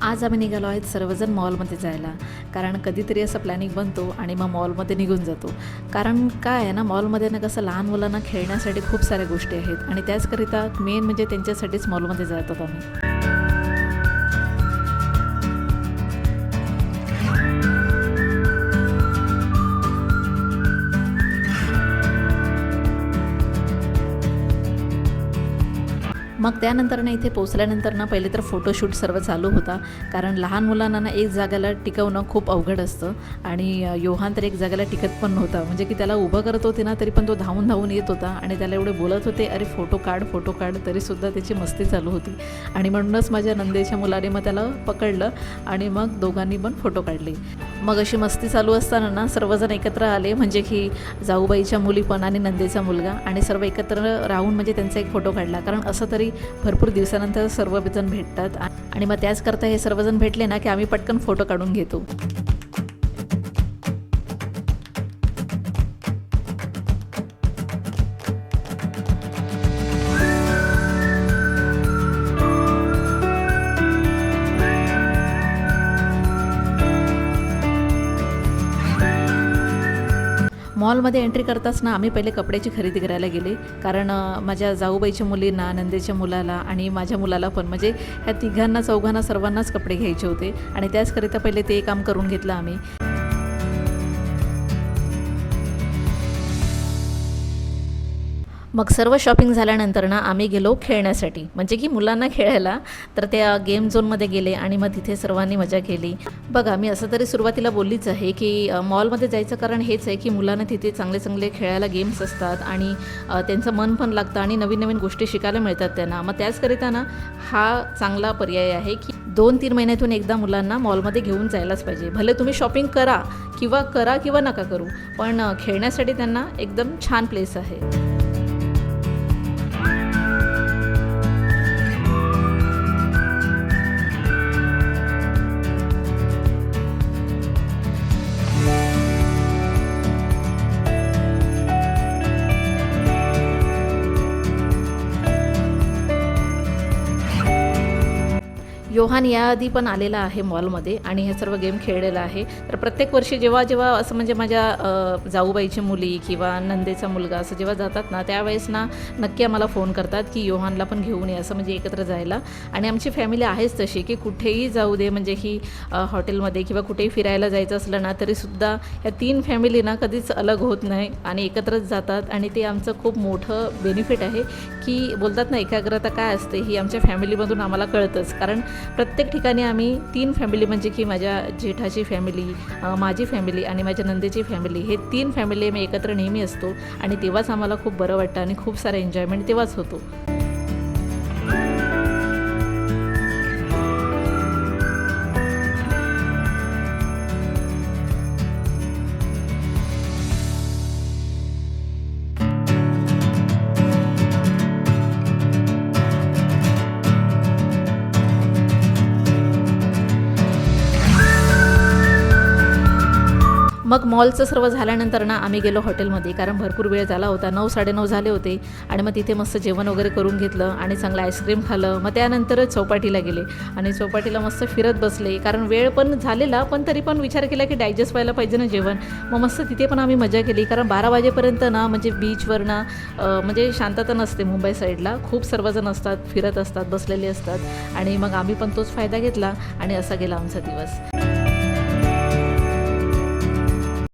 आज आम्ही निघालो आहेत सर्वजण मॉलमध्ये जायला, कारण कधीतरी असं प्लॅनिंग बनतो आणि मग मॉलमध्ये निघून जातो. कारण काय आहे ना, मॉलमध्ये ना कसं लहान मुलांना खेळण्यासाठी खूप साऱ्या गोष्टी आहेत आणि त्याचकरिता मेन म्हणजे त्यांच्यासाठीच मॉलमध्ये जातो आम्ही. मग त्यानंतर ना इथे पोचल्यानंतर ना पहिले तर फोटोशूट सर्व चालू होता, कारण लहान मुलांना ना एक जागेला टिकवणं खूप अवघड असतं आणि योहान तर एक जागेला टिकत पण नव्हता. म्हणजे की त्याला उभं करत होते ना तरी पण तो धावून धावून येत होता आणि त्याला एवढे बोलत होते, अरे फोटो काढ, तरीसुद्धा त्याची मस्ती चालू होती. आणि म्हणूनच माझ्या नंदेच्या मुलाने मग त्याला पकडलं आणि मग दोघांनी पण फोटो काढले. मग अशी मस्ती चालू असताना ना सर्वजण एकत्र आले, म्हणजे की जाऊबाईच्या मुली पण आणि नंदेचा मुलगा, आणि सर्व एकत्र राहून म्हणजे त्यांचा एक फोटो काढला. कारण असं तरी भरपूर दिवसानंतर सर्वजण भेटतात आणि मग त्याच करता हे सर्वजण भेटले ना की आम्ही पटकन फोटो काढून घेतो. मॉलमध्ये एंट्री करताच ना आम्ही पहिले कपड्याची खरेदी करायला गेले, कारण माझ्या जाऊबाईच्या मुलींना, नंदेच्या मुलाला आणि माझ्या मुलाला पण, म्हणजे ह्या तिघांना चौघांना सर्वांनाच कपडे घ्यायचे होते आणि त्याचकरिता पहिले ते काम करून घेतलं आम्ही. मग सर्व शॉपिंग झाल्यानंतर ना आम्ही गेलो खेळण्यासाठी, म्हणजे की मुलांना खेळायला. तर त्या गेम झोनमध्ये गेले आणि मग तिथे सर्वांनी मजा केली. बघा, मी असं तरी सुरुवातीला बोललीच आहे की मॉलमध्ये जायचं कारण हेच आहे की मुलांना तिथे चांगले चांगले खेळायला गेम्स असतात आणि त्यांचं मन पण लागतं आणि नवीन नवीन गोष्टी शिकायला मिळतात त्यांना. मग त्याचकरिता ना हा चांगला पर्याय आहे की 2-3 महिन्यातून एकदा मुलांना मॉलमध्ये घेऊन जायलाच पाहिजे. भले तुम्ही शॉपिंग करा किंवा नका करू, पण खेळण्यासाठी त्यांना एकदम छान प्लेस आहे. योहान याआधी पण आलेला आहे मॉलमध्ये आणि हे सर्व गेम खेळलेला आहे. तर प्रत्येक वर्षी जेव्हा असं म्हणजे माझ्या जाऊबाईची मुली किंवा नंदेचा मुलगा असं जेव्हा जातात ना, त्यावेळेस ना नक्की आम्हाला फोन करतात की योहानला पण घेऊन ये, असं म्हणजे एकत्र जायला. आणि आमची फॅमिली आहेच तशी की कुठेही जाऊ दे, म्हणजे की हॉटेलमध्ये किंवा कुठेही फिरायला जायचं असलं ना तरीसुद्धा ह्या 3 फॅमिली ना कधीच अलग होत नाही आणि एकत्रच जातात. आणि ते आमचं खूप मोठं बेनिफिट आहे की बोलतात ना, एकाग्रता काय असते ही आमच्या फॅमिलीमधून आम्हाला कळतंच. कारण प्रत्येक ठिकाणी आम्ही 3 फॅमिली, म्हणजे की माझ्या जेठाची फॅमिली, माझी फॅमिली आणि माझ्या नंदेची फॅमिली, हे 3 फॅमिली आम्ही एकत्र नेहमी असतो आणि तेव्हाच आम्हाला खूप बरं वाटतं आणि खूप सारा एन्जॉयमेंट तेव्हाच होतो. मग मॉलचं सर्व झाल्यानंतर ना आम्ही गेलो हॉटेलमध्ये, कारण भरपूर वेळ झाला होता, 9-9:30 झाले होते. आणि मग तिथे मस्त जेवण वगैरे करून घेतलं आणि चांगलं आईस्क्रीम खाल्लं. मग त्यानंतर चौपाटीला गेले आणि चौपाटीला मस्त फिरत बसले, कारण वेळ पण झालेला, पण तरी पण विचार केला की डायजेस्ट व्हायला पाहिजे ना जेवण. मग मस्त तिथे पण आम्ही मजा केली, कारण 12 वाजेपर्यंत ना म्हणजे बीचवर ना म्हणजे शांतता नसते. मुंबई साईडला खूप सर्वजण असतात, फिरत असतात, बसलेले असतात आणि मग आम्ही पण तोच फायदा घेतला आणि असा गेला आमचा दिवस.